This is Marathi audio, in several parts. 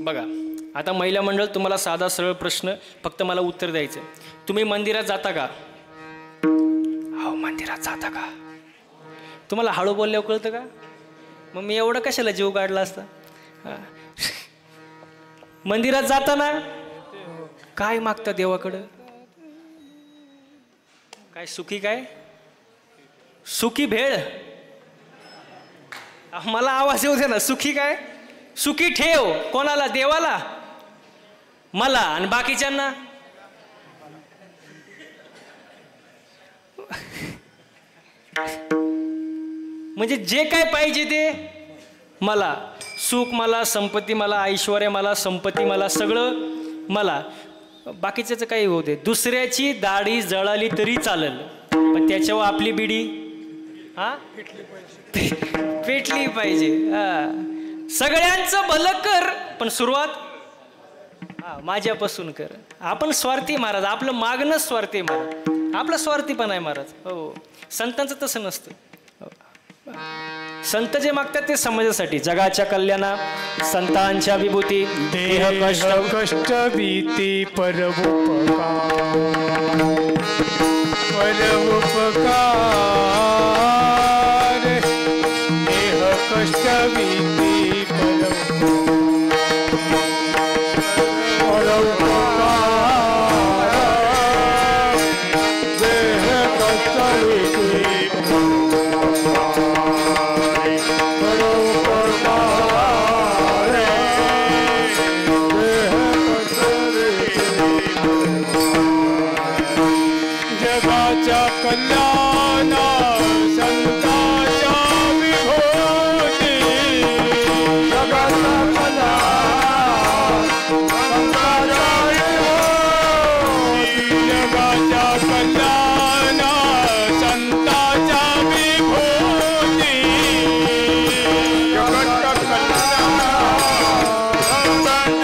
बघा आता महिला मंडळ, तुम्हाला साधा सरळ प्रश्न, फक्त मला उत्तर द्यायचं. तुम्ही मंदिरात जाता का? हो मंदिरात जाता का? तुम्हाला हळू बोलल्यावर कळतं का? मग मी एवढं कशाला जीव काढला असता? मंदिरात जाताना काय मागता देवाकडं? काय सुखी, काय सुखी भेळ? मला आवाज येऊ दे ना. सुखी काय? सुखी ठेव. कोणाला? देवाला, मला आणि बाकीच्यांना. म्हणजे जे काय पाहिजे ते मला. सुख मला, संपत्ती मला, ऐश्वर्य मला, संपत्ती मला, सगळं मला. बाकीच्याचं काही होऊ दे. दुसऱ्याची दाढी जळाली तरी चालेल, पण त्याच्यावर आपली बिडी पेटली पाहिजे. सगळ्यांचं भलं कर, पण सुरुवात माझ्यापासून कर. आपण स्वार्थी महाराज, आपलं मागणं स्वार्थी महाराज, आपला स्वार्थीपण आहे महाराज. हो, संतांचं तसं नसतं. संत जे मागतात ते समाजासाठी, जगाच्या कल्याणा, संतांच्या विभूती, देह कष्ट कष्ट भीती परोपकार, देह कष्ट भीती परोपकार, देह कष्ट भीती जगाच्या कल्याण संतांच्या विभूती, जगाच्या कल्याण संतांच्या विभूती, जगाच्या कल्याण संतांच्या विभूती, जगाच्या कल्याण संतांच्या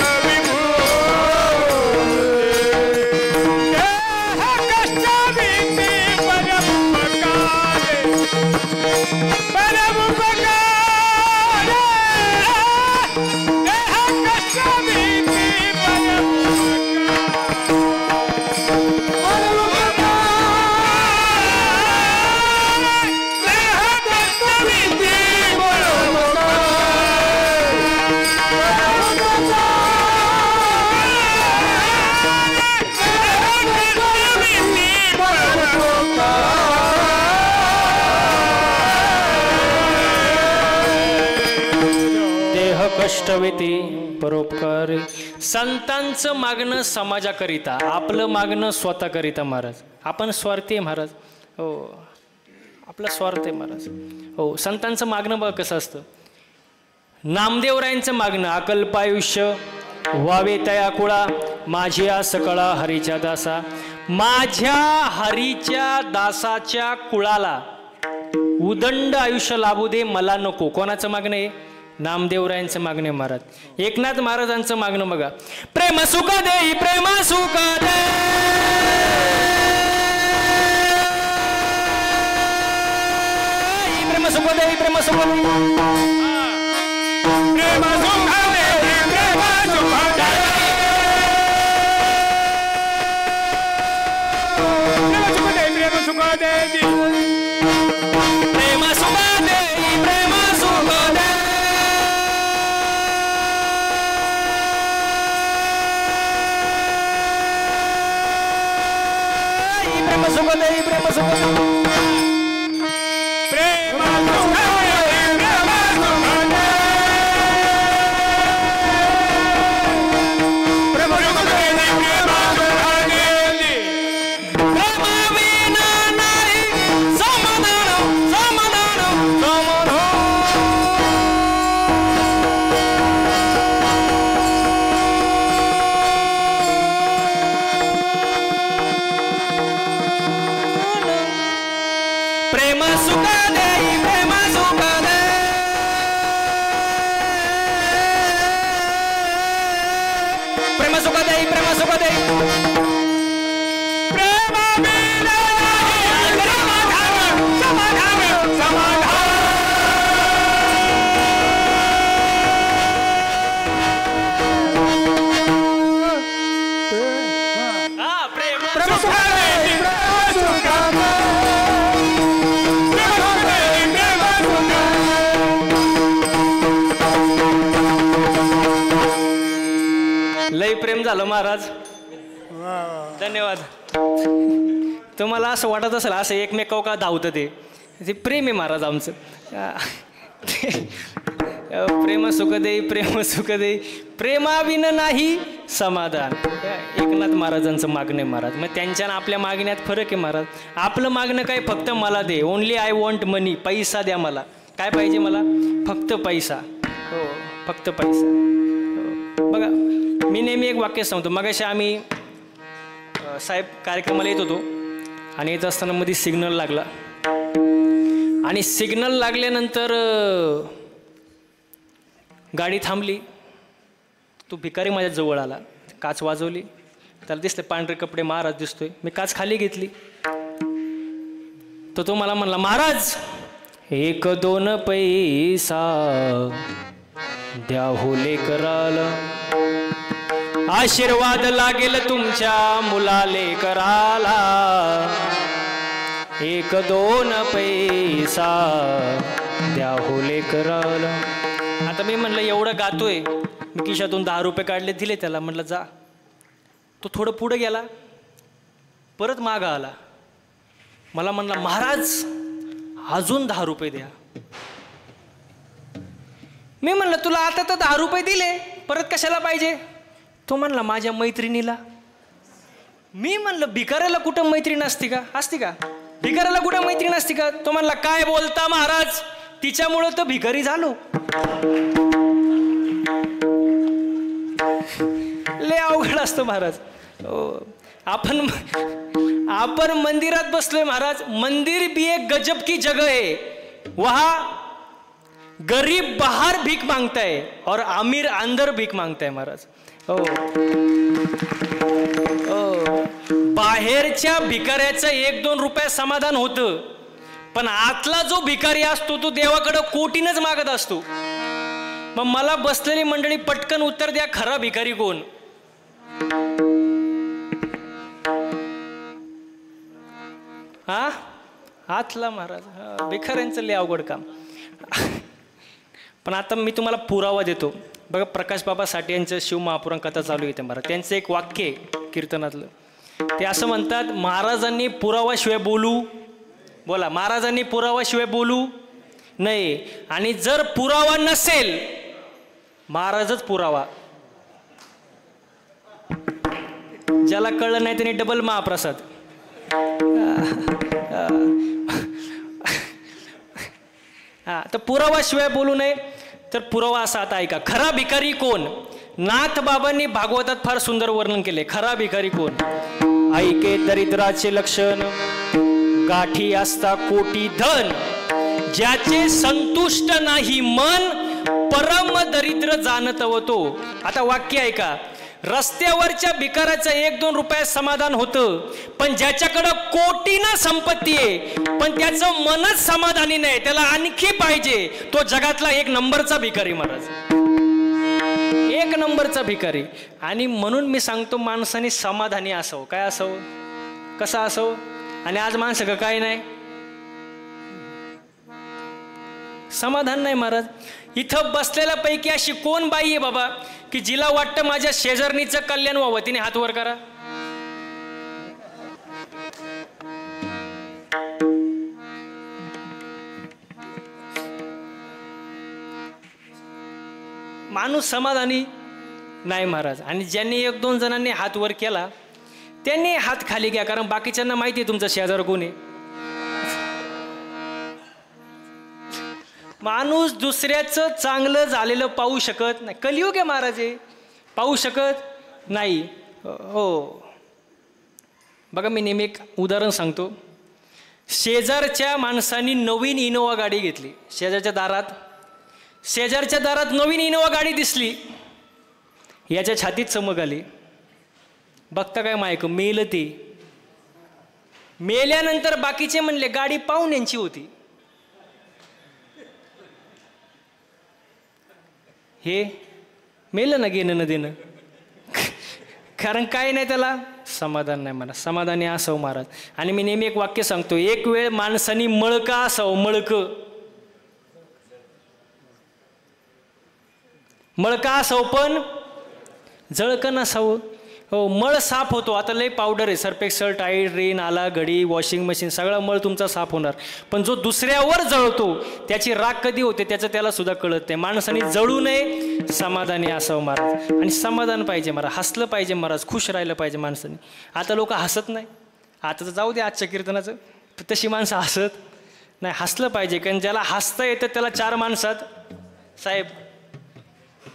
कष्टवेती परोपकारी. संतांचं मागणं समाजाकरिता, आपलं मागणं स्वतःकरिता महाराज. आपण स्वार्थी आहे महाराज. हो, आपला स्वार्थ आहे महाराज. हो, संतांचं मागणं बघ कसं असतं. नामदेवरायांचं मागणं, अकल्पायुष्य व्हावे तया कुळा, माझी आस कळा हरीच्या दासा. माझ्या हरीच्या दासाच्या कुळाला उदंड आयुष्य लाभू दे, मला नको. कोणाचं मागणं आहे? नामदेवरायांचं मागणे महाराज. एकनाथ महाराजांचं मागणं बघा. प्रेम सुख दे, प्रेम सुख दे, प्रेम सुख दे, प्रेम सुख दे, प्रेम सुख दे, प्रेम सुख दे, प्रेम सुख दे, प्रेम सुख दे, प्रेम सुख दे, प्रेम सुख दे. प्रेम सुख दे, प्रेम सुख दे, प्रेम सुख दे, प्रेम सुख दे, प्रेम सुख दे, प्रेम सुख दे. प्रेम विना नाही समाधान, समाधान, समाधान. प्रेम सुख दे, प्रेम सुख दे, प्रेम सुख दे, प्रेम सुख दे, प्रेम सुखाने प्रेम सुखाने लय प्रेम झालं महाराज. धन्यवाद. तुम्हाला असं वाटत असेल असं एकमेकावर का धावतं ते प्रेम आहे महाराज आमचं. प्रेम सुख दे प्रेम सुख दे प्रेमाविन नाही समाधान. एकनाथ महाराजांचं मागणं आहे महाराज. मग त्यांच्या आपल्या मागण्यात फरक आहे महाराज. आपलं मागणं काय फक्त मला दे, ओनली आय वॉन्ट मनी. पैसा द्या मला. काय पाहिजे मला? फक्त पैसा. हो फक्त पैसा. हो. बघा मी नेहमी एक वाक्य सांगतो. मगाशी आम्ही साहेब कार्यक्रमाला येत होतो आणि येत असताना मध्ये सिग्नल लागला आणि सिग्नल लागल्यानंतर गाडी थांबली. तो भिकारी माझ्या जवळ आला. काच वाजवली. त्याला दिसले पांढरे कपडे महाराज दिसतोय. मी काच खाली घेतली. तो मला म्हणला महाराज 1-2 पैसा द्या हो लेकराला, आशीर्वाद लागेल तुमच्या मुलाले कराला. 1-2 पैसा द्या हो लेकराला. आता मी म्हणलं एवढं गातोय. मी खिशातून 10 रुपये काढले दिले त्याला. म्हटलं जा. तो थोडं पुढे गेला. परत मागं आला. मला म्हणला महाराज अजून 10 रुपये द्या. मी म्हणलं तुला आता तर 10 रुपये दिले, परत कशाला पाहिजे? तो म्हणला माझ्या मैत्रिणीला. मी म्हणलं भिकाऱ्याला कुठं मैत्रीण असती का? असती का? भिकाऱ्याला कुठं मैत्रीण असती का? तो म्हणला काय बोलता महाराज, तिच्यामुळं तर भिकारी झालो. लय अवघड असतं महाराज. आपण मंदिरात बसलोय महाराज. मंदिर भी एक गजब की जगह है. वहां गरीब बाहर भीख मांगता है और अमीर अंदर भीख मांगता है महाराज. बाहेरच्या भिकाऱ्याचं 1-2 रुपये समाधान होतं, पण आतला जो भिकारी असतो तो देवाकडे कोटीनच मागत असतो. मग मला बसलेली मंडळी पटकन उत्तर द्या, खरा भिकारी कोण? हा आतला महाराज. भिकाऱ्यांचं लय अवघड काम. पण आता मी तुम्हाला पुरावा देतो. बघा प्रकाश बाबा साठे यांचं शिव महापुराण कथा चालू येते महाराज. त्यांचं एक वाक्य आहे कीर्तनातलं. ते असं म्हणतात महाराजांनी पुरावाशिवाय बोलू. बोला महाराजांनी पुरावाशिवाय बोलू नाही. आणि जर पुरावा नसेल महाराजच पुरावा. ज्याला कळलं नाही त्याने डबल महाप्रसाद. हा तर पुरावाशिवाय बोलू नये. तर पुरावा असा आता ऐका. खरा भिकारी कोण? नाथ बाबांनी भागवतात फार सुंदर वर्णन केले. खरा भिकारी कोण? ऐके दरिद्राचे लक्षण, गाठी असता कोटी धन, ज्याचे संतुष्ट नाही मन, परम दरिद्र जाणतव तो. आता वाक्य ऐका. रस्त्यावरच्या भिकाराचं 1-2 रुपयात समाधान होतं, पण ज्याच्याकडं कोटीनं संपत्ती आहे पण त्याचं मनच समाधानी नाही, त्याला आणखी पाहिजे, तो जगातला 1 नंबरचा भिकारी महाराज. 1 नंबरचा भिकारी. आणि म्हणून मी सांगतो माणसाने समाधानी असावं. काय असावं? कसं असावं? आणि आज माणसं काय नाही, समाधान नाही महाराज. इथं बसलेल्या पैकी अशी कोण बाई आहे बाबा की जिला वाटतं माझ्या शेजारणीचं कल्याण व्हावं? तिने हात वर करा. माणूस समाधानी नाही महाराज. आणि ज्यांनी 1-2 जणांनी हात वर केला त्यांनी हात खाली घ्या, कारण बाकीच्यांना माहिती आहे तुमचा शेजार कोण आहे. माणूस दुसऱ्याचं चांगलं झालेलं पाहू शकत नाही. कलियुग आहे महाराज, पाहू शकत नाही. हो बघा मी नेहमी एक उदाहरण सांगतो. शेजारच्या माणसांनी नवीन इनोवा गाडी घेतली. शेजारच्या दारात नवीन इनोवा गाडी दिसली. याच्या छातीत चमक आली. बघता काय मायक मेलं ते. मेल्यानंतर बाकीचे म्हणले गाडी पाहुण्यांची होती. हे मेलं ना घेणं न देणं. कारण काय नाही त्याला समाधान नाही महाराज, समाधानी असावं महाराज. आणि मी नेहमी एक वाक्य सांगतो, एक वेळ माणसानी मळका असावं, मळका असावं पण जळकं नसावं. हो, मळ साफ होतो. आता लय पावडर आहे, सर्फ एक्सेल, टाईड, रिन, आला, घडी, वॉशिंग मशीन, सगळा मळ तुमचा साफ होणार. पण जो दुसऱ्यावर जळतो त्याची राख कधी होते त्याचं त्याला सुद्धा कळत नाही. माणसाने जळू नये, समाधानी असावं महाराज. आणि समाधान पाहिजे महाराज, हसलं पाहिजे महाराज, खुश राहिलं पाहिजे माणसाने. आता लोक हसत नाही. आता तर जाऊ दे आजच्या कीर्तनाचं, तशी माणसं हसत नाही. हसलं पाहिजे, कारण ज्याला हसता येतं त्याला 4 माणसात साहेब,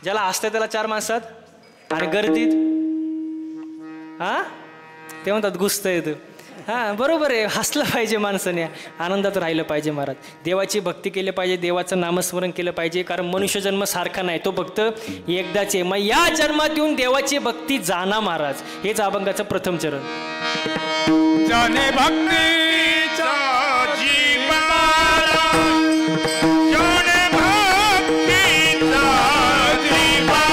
ज्याला हसतं त्याला 4 माणसात आणि गर्दीत ते म्हणतात गुस्त येतं. बरोबर आहे, हसलं पाहिजे माणसाने, आनंदात राहिलं पाहिजे महाराज. देवाची भक्ती केली पाहिजे, देवाचं नामस्मरण केलं पाहिजे, कारण मनुष्य जन्म सारखा नाही, तो फक्त एकदाच आहे. मग या जन्मात येऊन देवाची भक्ती जाणा महाराज, हेच अभंगाचं प्रथम चरण. जाने भक्तीचा जीवाला, जाने भक्तीचा जीवाला.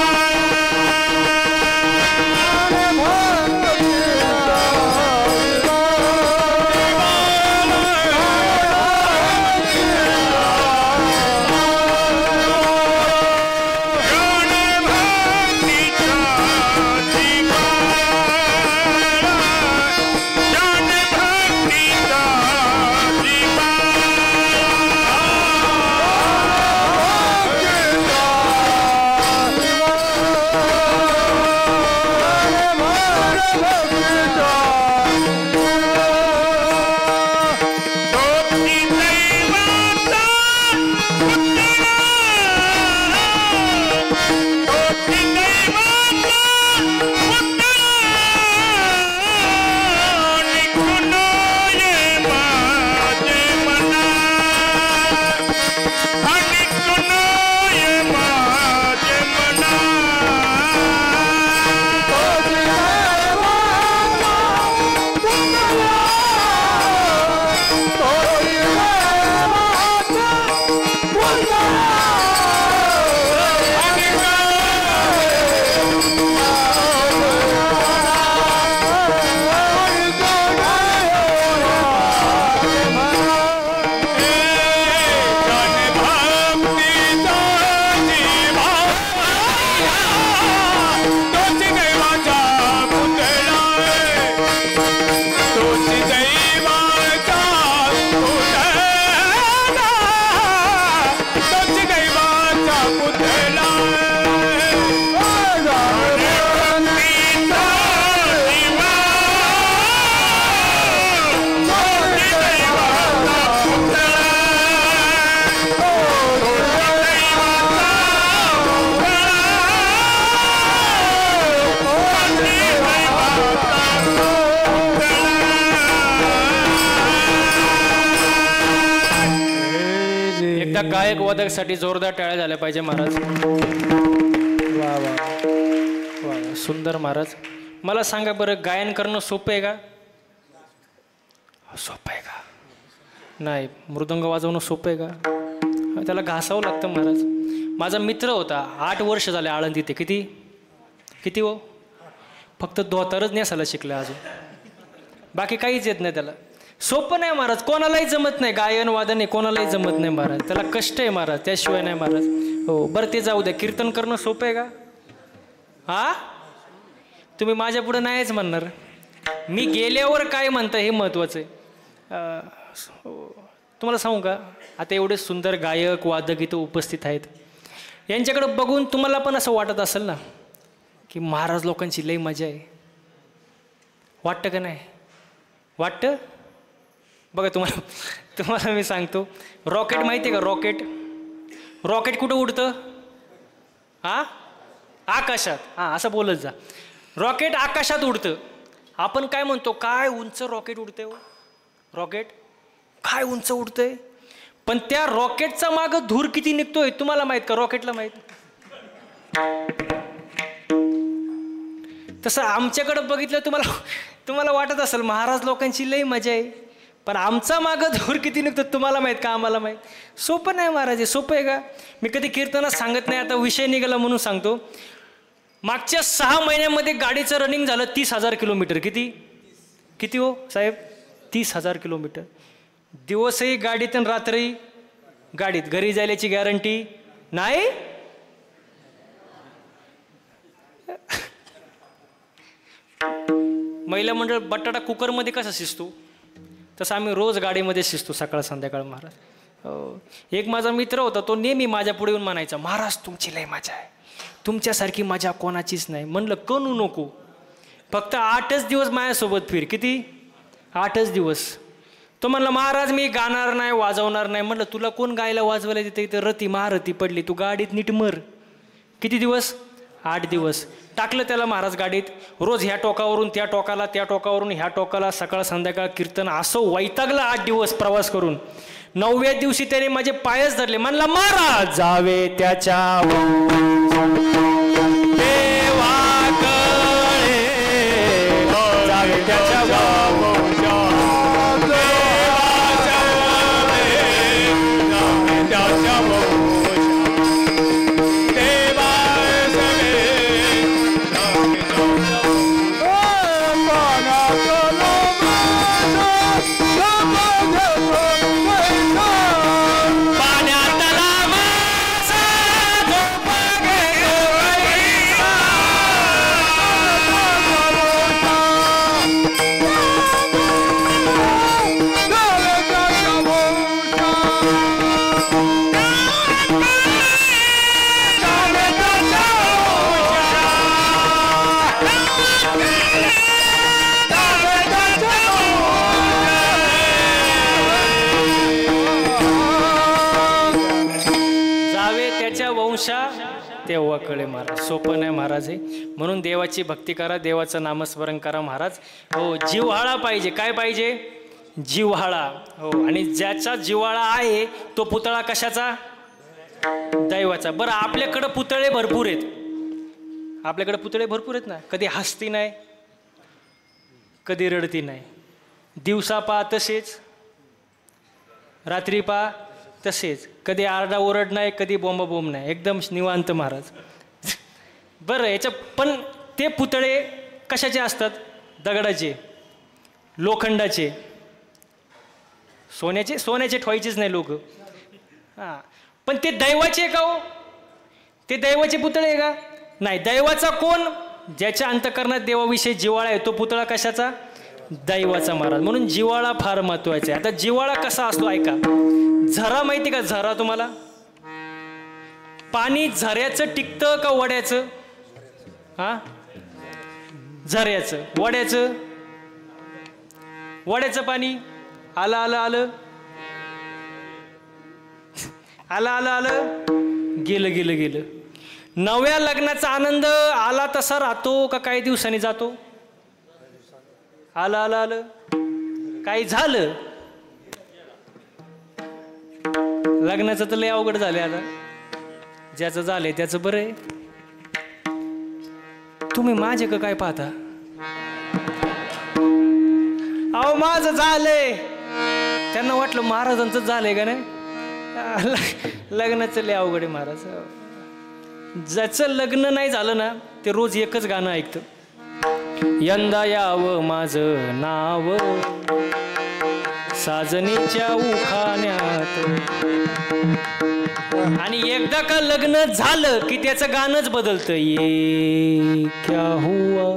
गायक वादकसाठी जोरदार टाळ्या झाल्या पाहिजे महाराज. वा वा वा, सुंदर महाराज. मला सांगा बरं, गायन करणं सोपं आहे का? सोपं आहे का? नाही. मृदंग वाजवणं सोपं आहे का? त्याला घासावं लागतं महाराज. माझा मित्र होता, 8 वर्ष झाले आळंदीत. किती हो? फक्त धोतारच नेसायला शिकलं अजून, बाकी काहीच येत नाही त्याला. सोपं नाही महाराज, कोणालाही जमत नाही. गायन वादन हे कोणालाही जमत नाही महाराज, त्याला कष्ट आहे महाराज, त्याशिवाय नाही महाराज. हो, बरं ते जाऊ द्या. कीर्तन करणं सोपं आहे का? तुम्ही माझ्या पुढे नाहीच म्हणणार. मी गेल्यावर काय म्हणता हे महत्त्वाचं आहे. तुम्हाला सांगू का, आता एवढे सुंदर गायक वादक इथं उपस्थित आहेत, यांच्याकडे बघून तुम्हाला पण असं वाटत असेल ना की महाराज लोकांची लई मजा आहे. वाटतं का नाही? वाटतं? बघा, तुम्हाला मी सांगतो, रॉकेट माहिती आहे का? रॉकेट कुठं उडतं? आकाशात. असं बोलत जा. रॉकेट आकाशात उडतं. आपण काय म्हणतो, काय उंच रॉकेट उडतंय हो, रॉकेट काय उंच उडतंय. पण त्या रॉकेटचा मागं धूर किती निघतोय तुम्हाला माहित का? रॉकेटला माहित. तसं आमच्याकडे बघितलं तुम्हाला वाटत असेल महाराज लोकांची लई मजा आहे, पण आमचा मागं धूर किती निघतो तुम्हाला माहीत का? आम्हाला माहीत. सोपं नाही महाराज, सोपं आहे का? मी कधी कीर्तनात सांगत नाही, आता विषय निघाला म्हणून सांगतो. मागच्या 6 महिन्यामध्ये गाडीचं रनिंग झालं 30,000 किलोमीटर. किती हो साहेब? 30,000 किलोमीटर. दिवसही गाडीत आणि रात्री गाडीत. घरी जायल्याची गॅरंटी नाही. महिला मंडळ बटाटा कुकरमध्ये कसा शिजतो तसं आम्ही रोज गाडीमध्ये शिजतो सकाळ संध्याकाळ महाराज. हो. एक माझा मित्र होता, तो नेहमी माझ्या पुढे येऊन म्हणायचा, महाराज तुमची लय मजा आहे, तुमच्यासारखी मजा कोणाचीच नाही. म्हणलं कणू नको, फक्त 8च दिवस माझ्यासोबत फिर. किती? 8च दिवस. तो म्हणला महाराज मी गाणार नाही, वाजवणार नाही. म्हटलं तुला कोण गायला वाजवायला तिथे? इथं रती महारती पडली, तू गाडीत नीट मर. किती दिवस? 8 दिवस. टाकलं त्याला महाराज गाडीत. रोज ह्या टोकावरून त्या टोकाला, त्या टोकावरून ह्या टोकाला, सकाळ संध्याकाळ कीर्तन. असं वैतागलं 8 दिवस प्रवास करून. 9व्या दिवशी त्याने माझे पायच धरले. म्हणला महाराज जावे त्याच्या जावे त्याच्या तेव्हा कळे महाराज. सोपं नाही महाराज हे. म्हणून देवाची भक्ती करा, देवाचं नामस्मरण करा महाराज. हो, जिव्हाळा पाहिजे. काय पाहिजे? जिव्हाळा. हो, आणि ज्याचा जिव्हाळा आहे तो पुतळा कशाचा? दैवाचा. बरं आपल्याकडं पुतळे भरपूर आहेत, आपल्याकडे पुतळे भरपूर आहेत ना. कधी हसती नाही, कधी रडती नाही. दिवसा पा तसेच, रात्री पा तसेच. कधी आरडा ओरड नाही, कधी बोंब नाही, एकदम निवांत महाराज. बरं याच्या पण ते पुतळे कशाचे असतात? दगडाचे, लोखंडाचे. सोन्याचे ठेवायचेच नाही लोक. हां, पण ते दैवाचे का हो? ते दैवाचे पुतळे आहे का? नाही. दैवाचा कोण? ज्याच्या अंतःकरणात देवाविषयी जिव्हाळा आहे तो पुतळा कशाचा? दैवाचा महाराज. म्हणून जिव्हाळा फार महत्वाचा आहे. आता जिव्हाळा कसा असतो ऐका. झरा माहिती का? झरा तुम्हाला? पाणी झऱ्याचं टिकतं का वड्याचं? हा, झऱ्याचं. वड्याचं? वड्याचं पाणी आलं आलं आलं आलं आलं आलं गेलं गेलं गेलं. नव्या लग्नाचा आनंद आला तसा राहतो का काही दिवसांनी जातो? आलं आलं आलं. काही झालं लग्नाचं तर लय अवघड झाले. आता ज्याचं झालंय त्याचं बरं आहे. तुम्ही माझे का काय पाहता? अहो माझं झालंय, त्यांना वाटलं महाराजांचं झालंय का नाही. लग्नाचं लय अवघड आहे महाराज. ज्याचं लग्न नाही झालं ना ते रोज एकच गाणं ऐकतं. यंदा यावं माझं नाव साजनीच्या उखाण्यात. आणि एकदा का लग्न झालं की त्याचं गाणंच बदलतं. ये क्या हुआ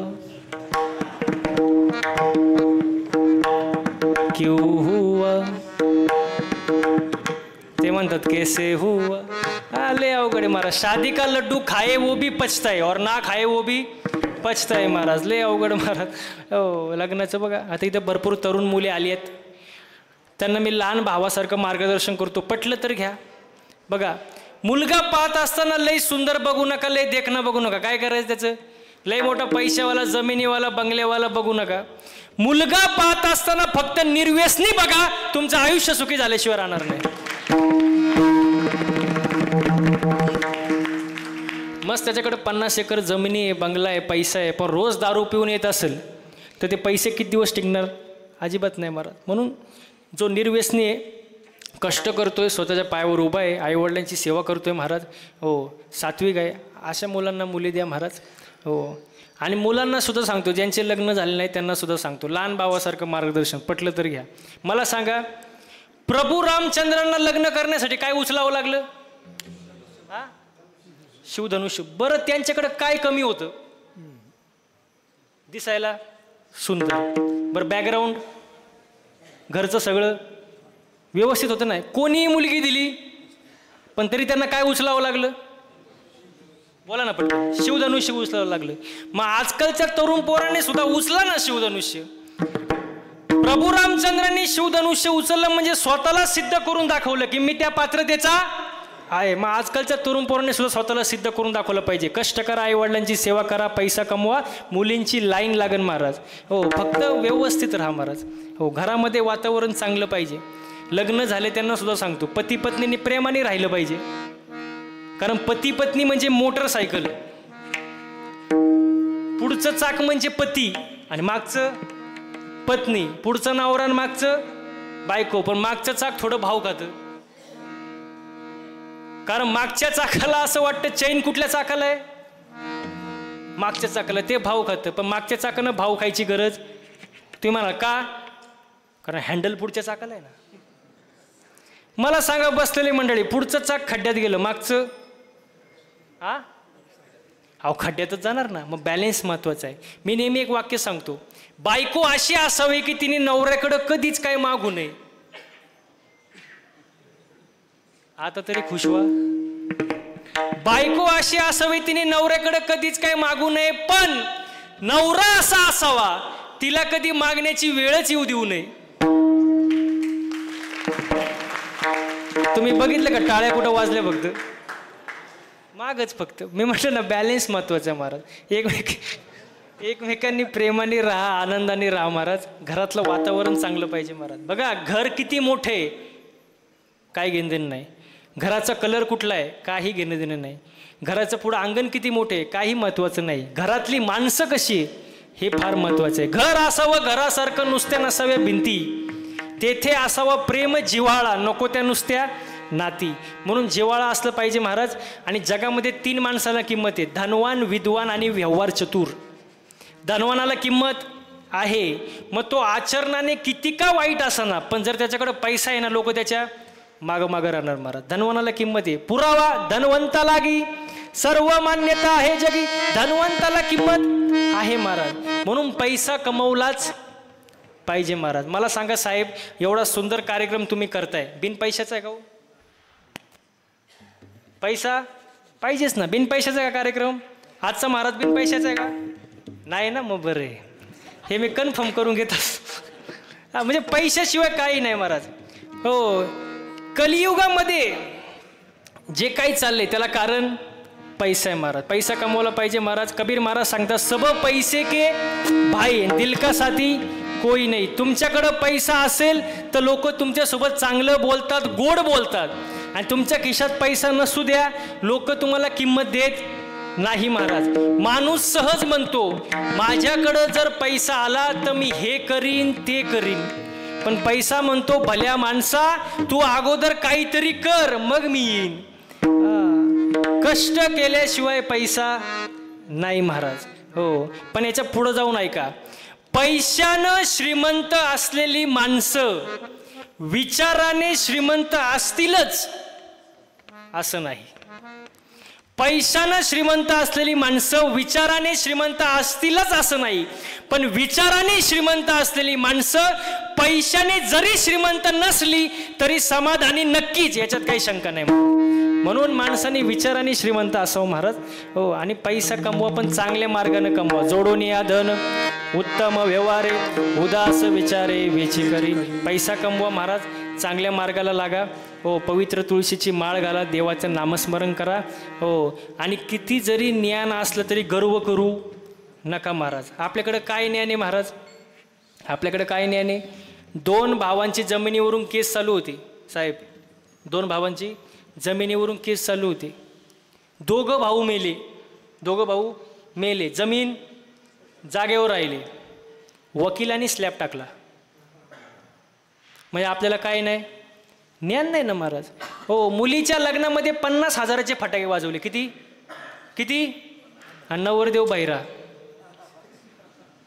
क्यों हुआ, ते म्हणतात कैसे हुआ. आले अवघडे महाराज. शादी का लड्डू खाए वो भी पचताय और ना खाए वो भी पचताय महाराज. लय अवघड महाराज. हो, लग्नाचं बघा. आता इथं भरपूर तरुण मुली आली आहेत, त्यांना मी लहान भावासारखं मार्गदर्शन करतो. पटलं तर घ्या. बघा, मुलगा पाहत असताना लय सुंदर बघू नका, लय देखणं बघू नका. काय करायचं त्याचं? लय मोठा पैशावाला, जमिनीवाला, बंगल्यावाला बघू नका. मुलगा पाहत असताना फक्त निर्व्यसनी बघा, तुमचं आयुष्य सुखी झाल्याशिवाय राहणार नाही. मस्त त्याच्याकडे 50 एकर जमिनी आहे, बंगला आहे, पैसा आहे, पण रोज दारू पिऊन येत असेल तर ते पैसे किती दिवस टिकणार? अजिबात नाही महाराज. म्हणून जो निर्व्यसनी आहे, कष्ट करतोय, स्वतःच्या पायावर उभा आहे, आईवडिलांची सेवा करतोय महाराज, हो सात्विक आहे, अशा मुलांना मुली द्या महाराज. हो, आणि मुलांना सुद्धा सांगतो, ज्यांचे लग्न झाले नाही त्यांना सुद्धा सांगतो, लहान भावासारखं मार्गदर्शन पटलं तर घ्या. मला सांगा, प्रभू रामचंद्रांना लग्न करण्यासाठी काय उचलावं लागलं? शिवधनुष्य. बरं, त्यांच्याकडे काय कमी होतं? दिसायला सुंदर. बरं, बॅकग्राऊंड घरचं सगळं व्यवस्थित होतं नाही. कोणीही मुलगी दिली पण तरी त्यांना काय उचलावं लागलं? बोला ना पटकन. शिवधनुष्य उचलावं लागलं. मग आजकालच्या तरुण पोरांनी सुद्धा उचला ना शिवधनुष्य. प्रभू रामचंद्रांनी शिवधनुष्य उचललं म्हणजे स्वतःला सिद्ध करून दाखवलं की मी त्या पात्रतेचा आहे. मग आजकालच्या तरुण पोरांनी सुद्धा स्वतःला सिद्ध करून दाखवलं पाहिजे. कष्ट करा, आईवडिलांची सेवा करा, पैसा कमवा, मुलींची लाईन लागन महाराज. हो, फक्त व्यवस्थित राहा महाराज. हो, घरामध्ये वातावरण चांगलं पाहिजे. लग्न झाले त्यांना सुद्धा सांगतो, पती पत्नीने प्रेमाने राहिलं पाहिजे. कारण पती पत्नी म्हणजे मोटरसायकल. पुढचं चाक म्हणजे पती आणि मागचं पत्नी. पुढचं नवरा आणि मागचं बायको. पण मागचं चाक थोडं भाव खातं. कारण मागच्या चाकाला असं वाटतं चैन कुठल्या चाकाला आहे? मागच्या चाकाला. ते भाव खातं. पण मागच्या चाकानं भाव खायची गरज. तुम्ही म्हणाल का? कारण हँडल पुढच्या चाकाला आहे ना. मला सांगा, बसलेली मंडळी, पुढचं चाक खड्ड्यात गेलं, मागचं खड्ड्यातच जाणार ना. मग बॅलेन्स महत्वाचा आहे. मी नेहमी एक वाक्य सांगतो, बायको अशी असावी की तिने नवऱ्याकडं कधीच काय मागू नये. आता तरी खुश व्हा. बायको अशी असावी तिने नवऱ्याकडे कधीच काय मागू नये, पण नवरा असा असावा तिला कधी मागण्याची वेळच येऊ देऊ नये. तुम्ही बघितलं का टाळ्या कुठं वाजल्या? फक्त मागच. फक्त मी म्हटलं ना, बॅलेन्स महत्वाचा आहे महाराज. एकमेकांनी प्रेमाने राहा, आनंदाने राहा महाराज. घरातलं वातावरण चांगलं पाहिजे महाराज. बघा, घर किती मोठे काय घेणं देणं नाही. घराचा कलर कुठला आहे काही घेणं देणं नाही. घराचं पुढं अंगण किती मोठे काही महत्वाचं नाही. घरातली माणसं कशी हे फार महत्वाचं आहे. घर असावं घरासारखं, नुसत्या नसाव्या भिंती. तेथे असावा प्रेम जिव्हाळा, नको त्या नुसत्या नाती. म्हणून जिव्हाळा असलं पाहिजे महाराज. आणि जगामध्ये 3 माणसाला किंमत आहे, धनवान, विद्वान आणि व्यवहार चतुर. धनवानाला किंमत आहे, मग तो आचरणाने किती का वाईट असना, पण जर त्याच्याकडे पैसा आहे ना, लोक त्याच्या मागं मागं राहणार महाराज. धनवानाला किंमत आहे. पुरावा धनवंता लागी सर्व मान्यता आहे जगी. धनवंताला किंमत आहे महाराज. म्हणून पैसा कमवलाच पाहिजे महाराज. मला सांगा साहेब, एवढा सुंदर कार्यक्रम तुम्ही करताय, बिन पैशाचा आहे का? पैसा पाहिजेच ना. बिन पैशाचा का कार्यक्रम? आजचा महाराज बिन पैशाचा आहे का? नाही ना. मग बरं आहे, हे मी कन्फर्म करून घेत असतो. म्हणजे पैशाशिवाय काही नाही महाराज. हो, कलियुगामध्ये जे काही चाललंय त्याला कारण पैसा आहे महाराज. पैसा कमवला पाहिजे महाराज. कबीर महाराज सांगतात, सब पैसे के भाई दिल का साथी कोई नाही. तुमच्याकडं पैसा असेल तर लोक तुमच्यासोबत चांगलं बोलतात, गोड बोलतात. आणि तुमच्या खिशात पैसा नसू द्या, लोक तुम्हाला किंमत देत नाही महाराज. माणूस सहज म्हणतो, माझ्याकडं जर पैसा आला तर मी हे करीन ते करीन. पण पैसा म्हणतो, भल्या माणसा तू अगोदर काहीतरी कर मग मी येईन. कष्ट केल्याशिवाय पैसा नाही महाराज. हो, पण याच्या पुढे जाऊन ऐका, पैशानं श्रीमंत असलेली माणसं विचाराने श्रीमंत असतीलच असं नाही. पैशानं श्रीमंत असलेली माणसं विचाराने श्रीमंत असतीलच असं नाही. पण विचाराने श्रीमंत असलेली माणसं पैशाने जरी श्रीमंत नसली तरी समाधानी नक्कीच, याच्यात काही शंका नाही. म्हणून माणसाने विचाराने श्रीमंत असावं महाराज. हो, आणि पैसा कमवा पण चांगल्या मार्गाने कमवा. जोडून या धन उत्तम व्यवहारे, उदास विचारे वेची करी. पैसा कमवा महाराज, चांगल्या मार्गाला लागा. हो, पवित्र तुळशीची माळ घाला, देवाचं नामस्मरण करा. हो, आणि किती जरी ज्ञान असलं तरी गर्व करू नका महाराज. आपल्याकडे काय ज्ञान आहे महाराज? आपल्याकडे काय ज्ञान आहे? 2 भावांची जमिनीवरून केस चालू होती साहेब. 2 भावांची जमिनीवरून केस चालू होते. 2 भाऊ मेले. 2 भाऊ मेले. जमीन जागेवर राहिली. वकिलांनी स्लॅब टाकला. म्हणजे आपल्याला काय नाही, ज्ञान नाही ना महाराज. हो, मुलीच्या लग्नामध्ये 50,000चे फटाके वाजवले. किती? आणि नवरदेव बहिरा.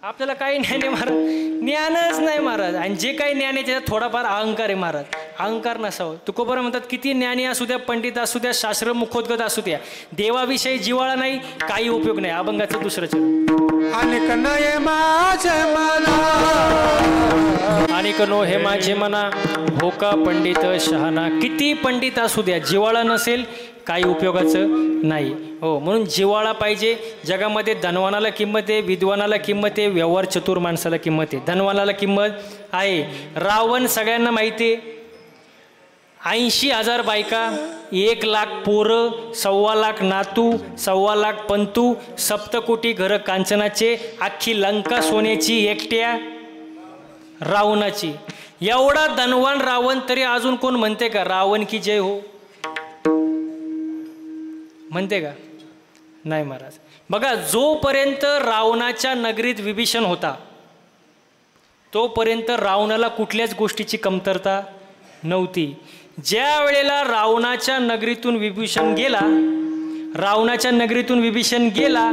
आपल्याला काही ज्ञान आहे महाराज? ज्ञानच नाही महाराज. आणि जे काही ज्ञान आहे त्याच्यात थोडाफार अहंकार आहे महाराज. अहंकार नसावं. तुकोबरा म्हणतात किती ज्ञानी असू द्या, पंडित असू द्या, शास्त्र मुखोद्गत असू द्या, देवाविषयी जिव्हाळा नाही, काही उपयोग नाही. अभंगाचं दुसरं चरण. अनेक नये माझे मना, अनेक नो हे माझे मना, हो का पंडित शहाणा. किती पंडित असू द्या, जिव्हाळा नसेल काही उपयोगाचं नाही. हो, म्हणून जिव्हाळा पाहिजे. जगामध्ये धनवानाला किंमत आहे, विद्वानाला किंमत आहे, व्यवहार चतुर माणसाला किंमत आहे. धनवानाला किंमत आहे. रावण सगळ्यांना माहिती आहे. 80,000 बायका, 1,00,000 पोरं, 1,25,00,000 नातू, 1,25,00,000 पंतू, 7 घरं कांचनाचे, अख्खी लंका सोन्याची एकट्या रावणाची. एवढा धनवान रावण, तरी अजून कोण म्हणते का रावण की जय हो? म्हणते का? नाही महाराज. बघा, जोपर्यंत रावणाच्या नगरीत विभीषण होता तोपर्यंत रावणाला कुठल्याच गोष्टीची कमतरता नव्हती. ज्या वेळेला रावणाच्या नगरीतून विभीषण गेला,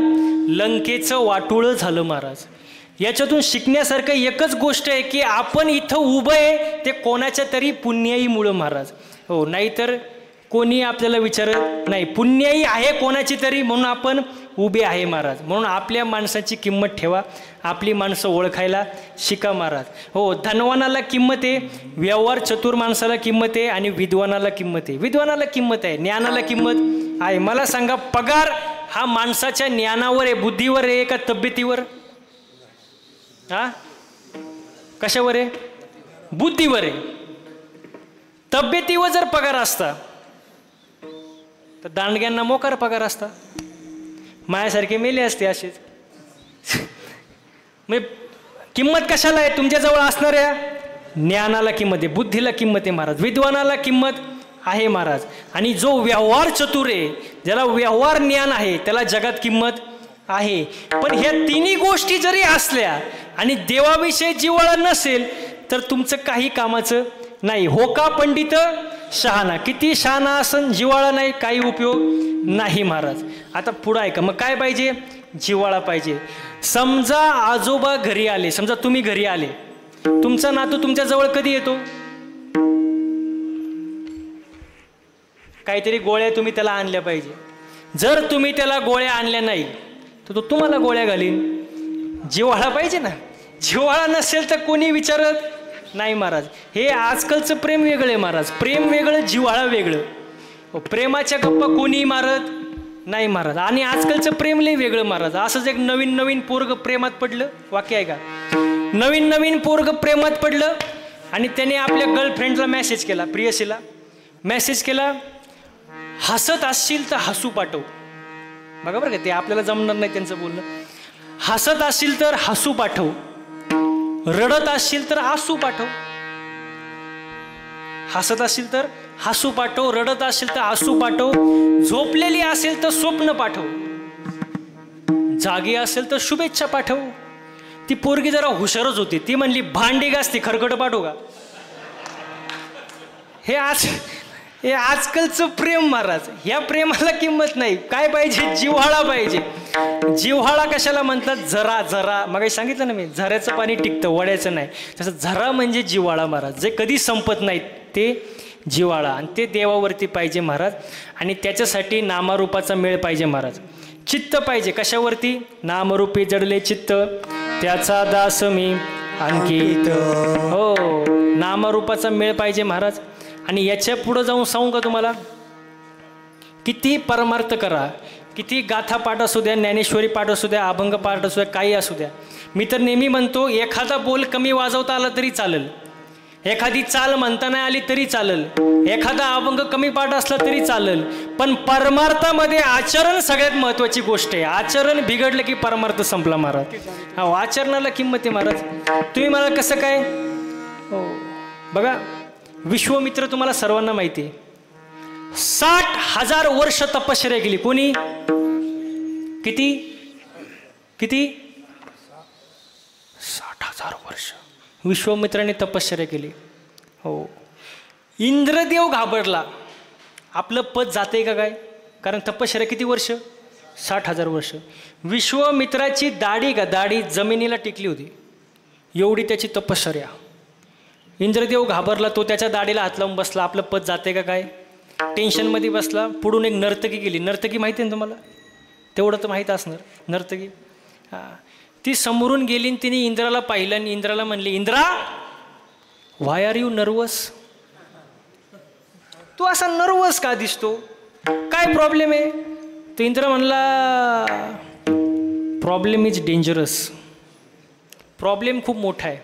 लंकेचं वाटोळं झालं महाराज. याच्यातून शिकण्यासारखं एकच गोष्ट आहे की आपण इथं उभं आहे ते कोणाच्या तरी पुण्याईमुळं महाराज. हो, नाहीतर कोणी आपल्याला विचारत नाही. पुण्याई आहे कोणाची तरी, म्हणून आपण उभे आहे महाराज. म्हणून आपल्या माणसाची किंमत ठेवा, आपली माणसं ओळखायला शिका महाराज. हो, धनवानाला किंमत आहे, व्यवहार चतुर माणसाला किंमत आहे, आणि विद्वानाला किंमत आहे. विद्वानाला किंमत आहे, ज्ञानाला किंमत आहे. मला सांगा, पगार हा माणसाच्या ज्ञानावर आहे, बुद्धीवर आहे का तब्येतीवर? हा, कशावर आहे? बुद्धीवर आहे. तब्येतीवर जर पगार असता तर दांडग्यांना मोकार पगार असता, माझ्यासारखे मेले असते असेच. म्हणजे किंमत कशाला आहे? तुमच्याजवळ असणाऱ्या ज्ञानाला किंमत आहे, बुद्धीला किंमत आहे महाराज, विद्वानाला किंमत आहे महाराज. आणि जो व्यवहार चतुर आहे, ज्याला व्यवहार ज्ञान आहे, त्याला जगात किंमत आहे. पण ह्या तिन्ही गोष्टी जरी असल्या आणि देवाविषयी जिव्हाळा नसेल तर तुमचं काही कामाचं नाही. हो का पंडित शहाणा. किती शहाणा असन, जिव्हाळा नाही, काही उपयोग नाही महाराज. आता पुढं आहे का? मग काय पाहिजे? जिव्हाळा पाहिजे. समजा आजोबा घरी आले, समजा तुम्ही घरी आले, तुमचा नातू तुमच्या जवळ कधी येतो? काहीतरी गोळ्या तुम्ही त्याला आणल्या पाहिजे. जर तुम्ही त्याला गोळ्या आणल्या नाही तर तो तुम्हाला गोळ्या घालीन. जिव्हाळा पाहिजे ना. जिव्हाळा नसेल तर कोणी विचारत नाही महाराज. हे आजकालचं प्रेम वेगळं आहे महाराज. प्रेम वेगळं, जिव्हाळा वेगळं. प्रेमाच्या गप्पा कोणी मारत नाही महाराज. आणि आजकालचं प्रेम लय वेगळं महाराज. असंच एक नवीन पोरग प्रेमात पडलं, वाक्य आहे का? नवीन पोरग प्रेमात पडलं आणि त्याने आपल्या गर्लफ्रेंडला मेसेज केला, प्रियसीला मेसेज केला, हसत असशील तर हसू पाठव. बघा बरं का, ते आपल्याला जमणार नाही त्यांचं बोलणं. हसत असशील तर हसू पाठव, रडत असशील तर आसू पाठव. हसत असशील तर हसू पाठव, रडत असशील तर आसू पाठव, झोपलेली असेल तर स्वप्न पाठव, जागी असेल तर शुभेच्छा पाठव. ती पोरगी जरा हुशारच होती. ती म्हणली भांडी घासती, खरकट पाठवू का? हे आजकालचं प्रेम महाराज. ह्या प्रेमाला किंमत नाही. काय पाहिजे? जिव्हाळा पाहिजे. जिव्हाळा कशाला म्हणतात? झरा. मग सांगितलं ना मी, झऱ्याचं पाणी टिकतं, वड्याचं नाही. तसं झरा म्हणजे जिव्हाळा महाराज, जे कधी संपत नाहीत ते जिव्हाळा. आणि ते देवावरती पाहिजे महाराज. आणि त्याच्यासाठी नामारूपाचा मेळ पाहिजे महाराज. चित्त पाहिजे. कशावरती? नामरूपी जडले चित्त, त्याचा दास मी अंकित. हो, नामरूपाचा मेळ पाहिजे महाराज. आणि याच्या पुढं जाऊन सांगू का तुम्हाला, किती परमार्थ करा, किती गाथा पाठ असू द्या, ज्ञानेश्वरी पाठ असू द्या, अभंग पाठ असू द्या, काही असू द्या, मी तर नेहमी म्हणतो एखादा बोल कमी वाजवता आला तरी चालेल, एखादी चाल म्हणता नाही आली तरी चालेल, एखादा अभंग कमी पाठ असला तरी चालेल, पण परमार्थामध्ये आचरण सगळ्यात महत्त्वाची गोष्ट आहे. आचरण बिघडलं की परमार्थ संपला महाराज. हो, आचरणाला किंमत आहे महाराज. तुम्ही मला कसं काय? हो बघा, विश्वामित्र तुम्हाला सर्वांना माहिती आहे, 60,000 वर्ष तपश्चर्या केली. कोणी? किती 60,000 वर्ष विश्वामित्राने तपश्चर्या केली. हो, इंद्रदेव घाबरला, आपलं पद जाते का काय? कारण तपश्चर्या किती वर्ष? 60,000 वर्ष. विश्वामित्राची दाढी जमिनीला टिकली होती, एवढी त्याची तपश्चर्या. इंद्रदेव घाबरला, तो त्याच्या दाढीला हात लावून बसला. आपलं पद जाते का काय, टेन्शनमध्ये बसला. पुढून एक नर्तकी गेली. नर्तकी माहिती आहे ना तुम्हाला, तेवढं तर माहीत असणार. नर्तकी ती समोरून गेली आणि तिने इंद्राला पाहिलं आणि इंद्राला म्हणली, इंद्रा व्हाय आर यू नर्वस? तू असा नर्वस का दिसतो, काय प्रॉब्लेम आहे? तर इंद्र म्हणला, प्रॉब्लेम इज डेंजरस, प्रॉब्लेम खूप मोठा आहे.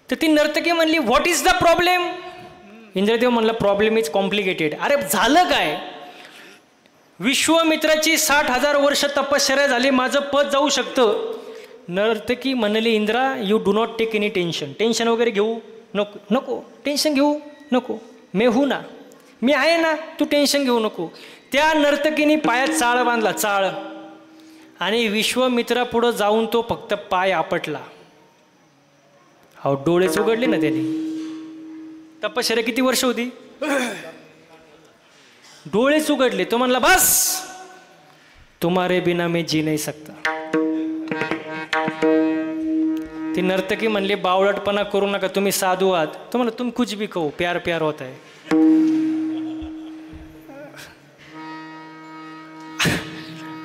तर ती नर्तकी म्हणली, what is the problem? Indradev म्हणला, प्रॉब्लेम इज कॉम्प्लिकेटेड. अरे झालं काय? विश्वामित्राची 60,000 वर्ष तपश्चर्या झाली, माझं पद जाऊ शकतं. नर्तकी म्हणली, Indra you do not take any tension, tension वगैरे घेऊ नको, नको टेन्शन घेऊ नको, मी हू ना, मी आहे ना, तू टेन्शन घेऊ नको. त्या नर्तकीने पायात चाळ बांधला, चाळ, आणि विश्वामित्रापुढं जाऊन तो फक्त पाय आपटला. अहो डोळेच उघडले ना त्याने. तपश्चर्या किती वर्ष होती? डोळेच उघडले. तो म्हणला, बस तुम्हारे बिना मैं जी नहीं सकता. ती नर्तकी म्हणली, बावळटपणा करू नका, तुम्ही साधू आहात. तो म्हणला, तुम कुछ भी कहो, प्यार प्यार होता है.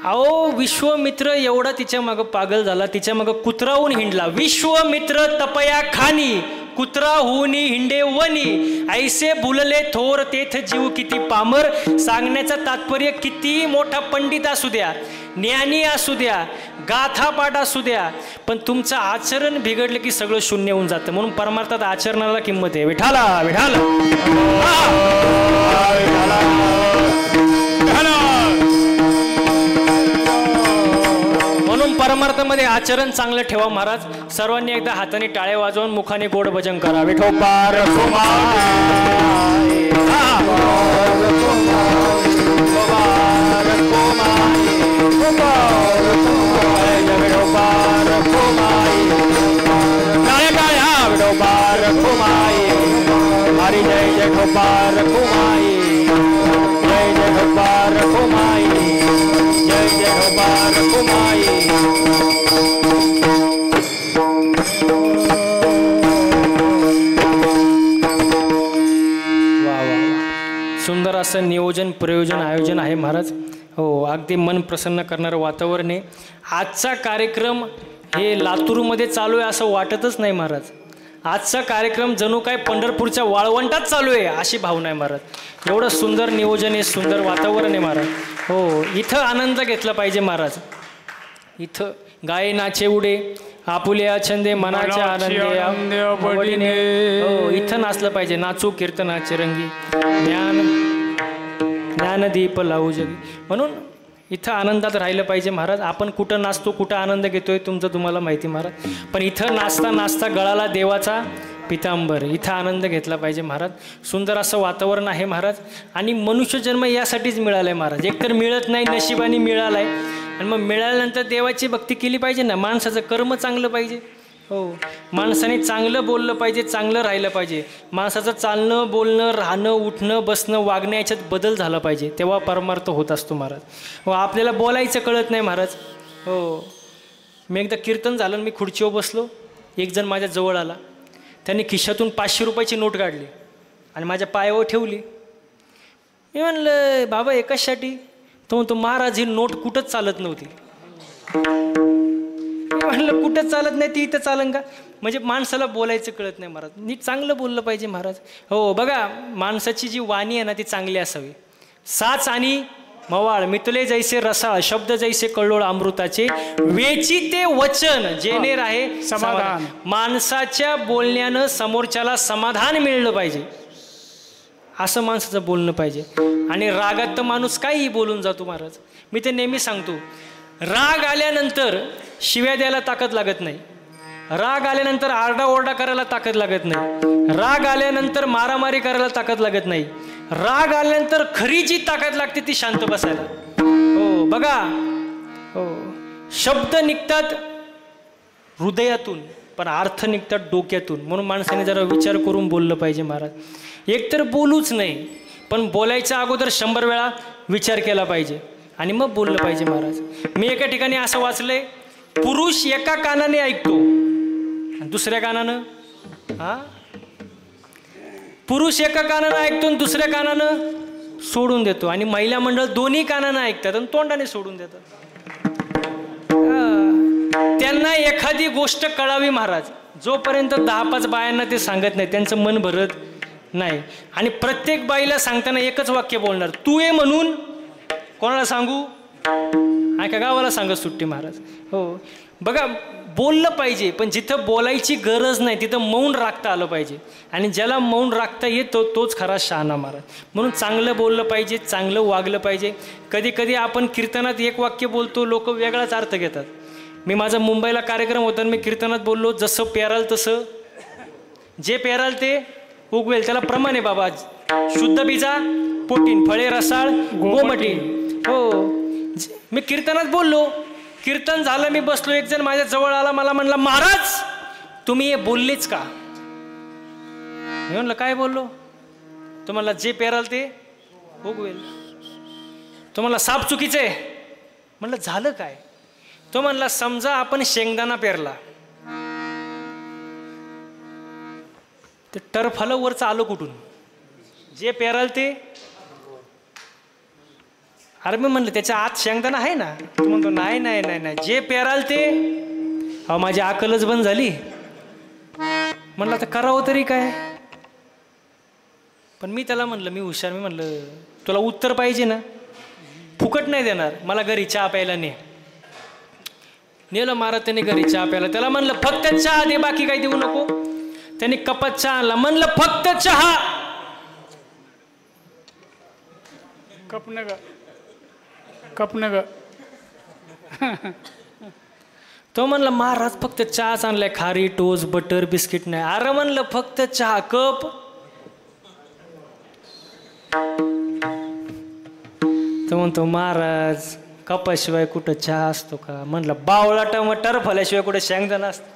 अहो विश्वामित्र एवढा तिच्या मागं पागल झाला, तिच्या मागं कुत्राहून हिंडला. विश्वामित्र तपया खानी, कुत्रा होऊनी हिंडे वनी, ऐसे बुलले थोर तेथ जीव किती पामर. सांगण्याचं तात्पर्य, किती मोठा पंडित असू द्या, ज्ञानी असू द्या, गाथा पाठ असू द्या, पण तुमचं आचरण बिघडलं की सगळं शून्य होऊन जातं. म्हणून परमार्थात आचरणाला किंमत आहे. विठाला विठाला. म्हणून परमार्थामध्ये आचरण चांगलं ठेवा महाराज. सर्वांनी एकदा हाताने टाळे वाजवून मुखाने गोड भजन करा. विठोबार हरी जय जय ठोपार कुमाई, जय जय ठोपार कुमाई, जय जय ठोपार कुमाई. वा वा, सुंदर असं नियोजन, प्रयोजन, आयोजन आहे महाराज. हो, अगदी मन प्रसन्न करणारं वातावरण आहे. आजचा कार्यक्रम हे लातूरमध्ये चालू आहे असं वाटतच नाही महाराज. आजचा कार्यक्रम जणू काय पंढरपूरच्या वाळवंटात चालू आहे अशी भावना आहे महाराज. एवढं सुंदर नियोजन आहे, सुंदर वातावरण आहे महाराज. हो, इथं आनंद घेतला पाहिजे महाराज. इथं गाये नाचे उडे, आपुल्या छंदे मनाचे आनंदे. हो, इथं नाचलं पाहिजे. नाचू कीर्तनाचे रंगी, ज्ञानदीप लावू जगी. म्हणून इथं आनंदात राहिलं पाहिजे महाराज. आपण कुठं नाचतो, कुठं आनंद घेतोय तुमचं तुम्हाला माहिती महाराज. पण इथं नाचता नाचता गळाला देवाचा पितांबर, इथं आनंद घेतला पाहिजे महाराज. सुंदर असं वातावरण आहे महाराज. आणि मनुष्यजन्म यासाठीच मिळाला आहे महाराज. एकतर मिळत नाही, नशिबाने मिळाला आहे. आणि मग मिळाल्यानंतर देवाची भक्ती केली पाहिजे ना. माणसाचं कर्म चांगलं पाहिजे. हो, माणसाने चांगलं बोललं पाहिजे, चांगलं राहिलं पाहिजे. माणसाचं चालणं, बोलणं, राहणं, उठणं, बसणं, वागणं याच्यात बदल झाला पाहिजे, तेव्हा परमार्थ होत असतो महाराज. हो, आपल्याला बोलायचं कळत नाही महाराज. हो, मी एकदा कीर्तन झालं, मी खुर्चीवर बसलो, एक जण माझ्या जवळ आला. त्याने खिशातून 500 रुपयाची नोट काढली आणि माझ्या पायावर ठेवली. मी म्हणलं, बाबा एकाचसाठी? तो म्हणतो, महाराज ही नोट कुठंच चालत नव्हती. म्हणलं, कुठं चालत नाही ती इथं चालन का? म्हणजे माणसाला बोलायचं कळत नाही महाराज. नीट चांगलं बोललं पाहिजे महाराज. हो, बघा माणसाची जी वाणी आहे ना ती चांगली असावी. साच आणि मवाळ मितले जैसे रसाळ, शब्द जैसे कल्लोळ अमृताचे, वेची ते वचन जेणे राहे समाधान. माणसाच्या बोलण्यानं समोरच्याला समाधान मिळलं पाहिजे, असं माणसाचं बोलणं पाहिजे. आणि रागात तर माणूस काहीही बोलून जातो महाराज. मी ते नेहमी सांगतो, राग आल्यानंतर शिव्या द्यायला ताकद लागत नाही. राग आल्यानंतर आरडाओरडा करायला ताकद लागत नाही. राग आल्यानंतर मारामारी करायला ताकद लागत नाही. राग आल्यानंतर खरी जी ताकद लागते ती शांत बसायला. हो बघा, हो, शब्द निघतात हृदयातून पण अर्थ निघतात डोक्यातून. म्हणून माणसाने जरा विचार करून बोललं पाहिजे महाराज. एकतर बोलूच नाही, पण बोलायच्या अगोदर 100 वेळा विचार केला पाहिजे. आणि मग बोललं पाहिजे महाराज. मी एका ठिकाणी असं वाचलंय, पुरुष एका कानाने ऐकतो दुसऱ्या कानानं, हा, पुरुष एका कानानं ऐकतो आणि दुसऱ्या कानानं सोडून देतो, आणि महिला मंडळ दोन्ही कानानं ऐकतात आणि तोंडाने सोडून देतात. त्यांना एखादी गोष्ट कळावी महाराज, जोपर्यंत 10-5 बायांना ते सांगत नाही त्यांचं मन भरत नाही. आणि प्रत्येक बाईला सांगताना एकच वाक्य बोलणार, तू ये म्हणून कोणाला सांगू, ऐका गावाला सांगत सुट्टी महाराज. हो बघा, बोललं पाहिजे, पण जिथं बोलायची गरज नाही तिथं मौन राखता आलं पाहिजे, आणि ज्याला मौन राखता येतो तोच खरा शहाणा महाराज. म्हणून चांगलं बोललं पाहिजे, चांगलं वागलं पाहिजे. कधी कधी आपण कीर्तनात एक वाक्य बोलतो, लोक वेगळाच अर्थ घेतात. मी माझा मुंबईला कार्यक्रम होता, मी कीर्तनात बोललो, जसं पेराल तसं, जे पेराल ते उगवेल, त्याला प्रमाण आहे बाबा. शुद्ध बीजा पोटीन, फळे रसाळ गोमटीन. हो, मी कीर्तनात बोललो, कीर्तन झालं, मी बसलो, एक जण माझ्या जवळ आला, मला म्हणला, महाराज तुम्ही हे बोललेच का? मी म्हणलं काय बोललो? तुम्हाला जे पेराल ते उगवेल. तुम्हाला साप चुकीचं आहे. म्हणलं झालं काय? तो म्हणला, समजा आपण शेंगदाणा पेरला, ते टरफालं वरचं आलं कुठून? जे पेराल ते. अरे मी म्हणलं त्याच्या आत शेंगदाणा आहे ना. तो म्हणतो नाही नाही नाही नाही, जे पेराल ते. अहो माझी अकलच बंद झाली. म्हणलं आता करावं तरी काय? पण मी त्याला म्हणलं, मी हुशार, मी म्हणलं तुला उत्तर पाहिजे ना, फुकट नाही देणार, मला घरी चहा प्यायला ने. नेलं महाराज त्याने घरी चहा प्यायला. त्याला म्हणलं फक्त चहा दे, बाकी काही देऊ नको. त्याने कपात चहा आणला. म्हणलं फक्त चहा. कपनग तो म्हणला महाराज फक्त चहाच आणलाय, खारी टोस बटर बिस्किट नाही. अरे म्हणलं फक्त चहा, कप. तो म्हणतो महाराज कपाशिवाय कुठं चहा असतो का? म्हणलं बावळा टमाटर फल्याशिवाय कुठं शेंगदाणा असतं.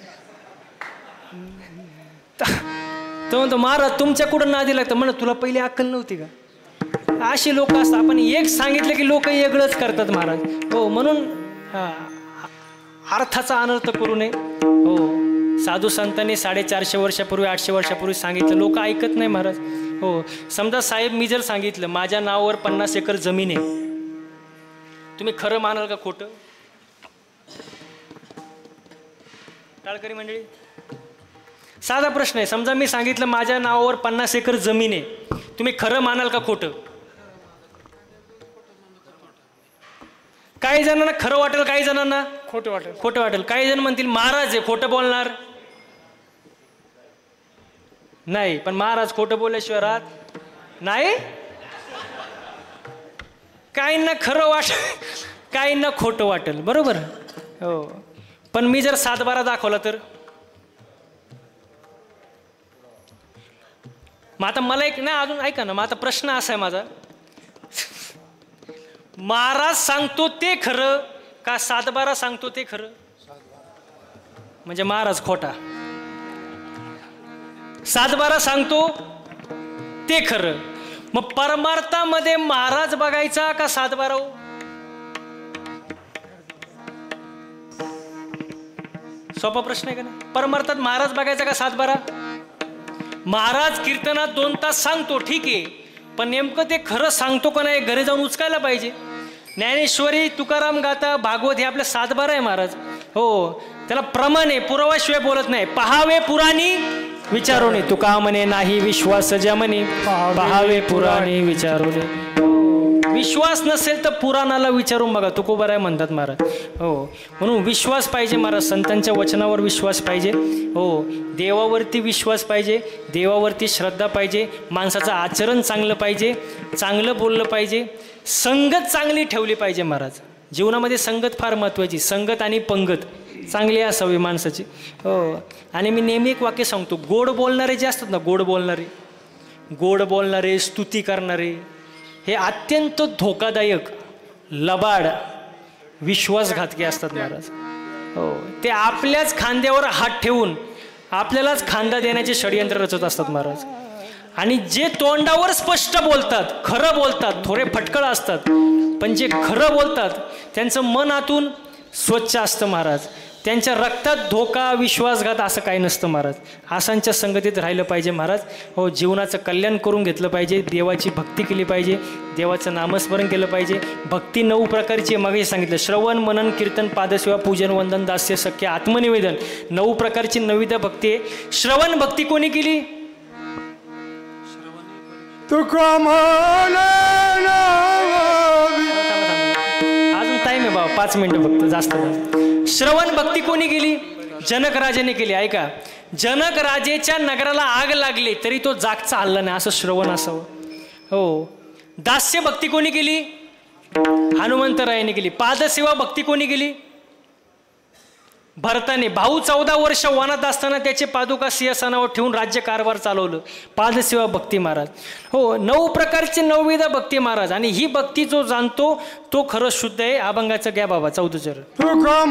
तो म्हणतो महाराज तुमच्या कुठं नादी लागतं. म्हणलं तुला पहिली अक्कल नव्हती का? अशी लोक असतात, आपण एक सांगितलं की लोक वेगळंच करतात महाराज. हो, म्हणून अर्थाचा अनर्थ करू नये. हो, साधू संतांनी 450 वर्षापूर्वी 800 वर्षापूर्वी सांगितलं, लोक ऐकत नाही महाराज. हो, समजा साहेब मी जर सांगितलं माझ्या नावावर 50 एकर जमीन आहे, तुम्ही खरं मानाल का खोटं? टाळकरी मंडळी, साधा प्रश्न आहे. समजा मी सांगितलं माझ्या नावावर 50 एकर जमीन आहे, तुम्ही खरं मानाल का खोटं? काही जणांना खरं वाटेल, काही जणांना खोटं वाटेल. खोटं वाटेल. काही जण म्हणतील महाराज आहे खोटं बोलणार नाही, पण महाराज खोटं बोलल्याशिवाय राहत नाही. काहींना खरं वाटेल, काहींना खोटं वाटेल, बरोबर. हो, पण मी जर 7-12 दाखवला तर. मग आता मला एक ना, अजून ऐका ना, मग आता प्रश्न असा आहे माझा, महाराज सांगतो ते खरं का 7-12 सांगतो ते खरं? म्हणजे महाराज खोटा, 7-12 सांगतो ते खरं. मग परमार्थामध्ये महाराज बघायचा का 7-12? सोपा प्रश्न आहे का नाही? परमार्थात महाराज बघायचा का 7-12? महाराज कीर्तनात 2 तास सांगतो, ठीक आहे, पण नेमकं ते खरं सांगतो का नाही घरी जाऊन उचकायला पाहिजे. ज्ञानेश्वरी, तुकाराम गाथा, भागवत हे आपल्या 7-12 आहे महाराज. हो, त्याला प्रमाण आहे, पुरावाशिवाय बोलत नाही. पहावे पुराणी विचारोने, तुका म्हणे नाही विश्वास जमने, पहावे पुराणी विचारोने. विश्वास नसेल तर पुराणाला विचारून बघा, तुकोबाराय म्हणतात महाराज. हो, म्हणून विश्वास पाहिजे महाराज, संतांच्या वचनावर विश्वास पाहिजे. हो, देवावरती विश्वास पाहिजे, देवावरती श्रद्धा पाहिजे, माणसाचं आचरण चांगलं पाहिजे, चांगलं बोललं पाहिजे, संगत चांगली ठेवली पाहिजे महाराज. जीवनामध्ये संगत फार महत्त्वाची, संगत आणि पंगत चांगली असावी माणसाची. हो, आणि मी नेहमी एक वाक्य सांगतो, गोड बोलणारे जे असतात ना, गोड बोलणारे, स्तुती करणारे, हे अत्यंत धोकादायक, लबाड, विश्वासघातकी असतात महाराज. हो, ते आपल्याच खांद्यावर हात ठेवून आपल्यालाच खांदा देण्याचे षडयंत्र रचत असतात महाराज. आणि जे तोंडावर स्पष्ट बोलतात, खरं बोलतात, थोडे फटकळ असतात, पण जे खरं बोलतात त्यांचं मन आतून स्वच्छ असतं महाराज. त्यांच्या रक्तात धोका, विश्वासघात असं काही नसतं महाराज. आसांच्या संगतीत राहिलं पाहिजे महाराज. हो, जीवनाचं कल्याण करून घेतलं पाहिजे, देवाची भक्ती केली पाहिजे, देवाचं नामस्मरण केलं पाहिजे. भक्ती 9 प्रकारची मागे सांगितलं: श्रवण, मनन, कीर्तन, पादसेवा, पूजन, वंदन, दास्य, सख्य, आत्मनिवेदन. 9 प्रकारची नविदा भक्ती आहे. श्रवण भक्ती कोणी केली? तुका अजून टाईम आहे बाबा, 5 मिनिटं फक्त, जास्त नाही. श्रवण भक्ती कोणी केली? जनक राजाने केली. ऐका, जनक राजेच्या नगराला आग लागली तरी तो जागचा हल्ला नाही, असं श्रवण असावं. हो. दास्य भक्ती कोणी केली? हनुमंतरायाने केली. पादसेवा भक्ती कोणी केली? भरताने. भाऊ 14 वर्ष वनात असताना त्याचे पादुका सिंहासनावर ठेवून राज्यकारभार चालवलं. पादसेवा भक्ती महाराज. हो, 9 प्रकारची 9विधा भक्ती महाराज. आणि ही भक्ती जो जाणतो तो खरंच शुद्ध आहे. अभंगाचं घ्या बाबा 14 चरण. तुका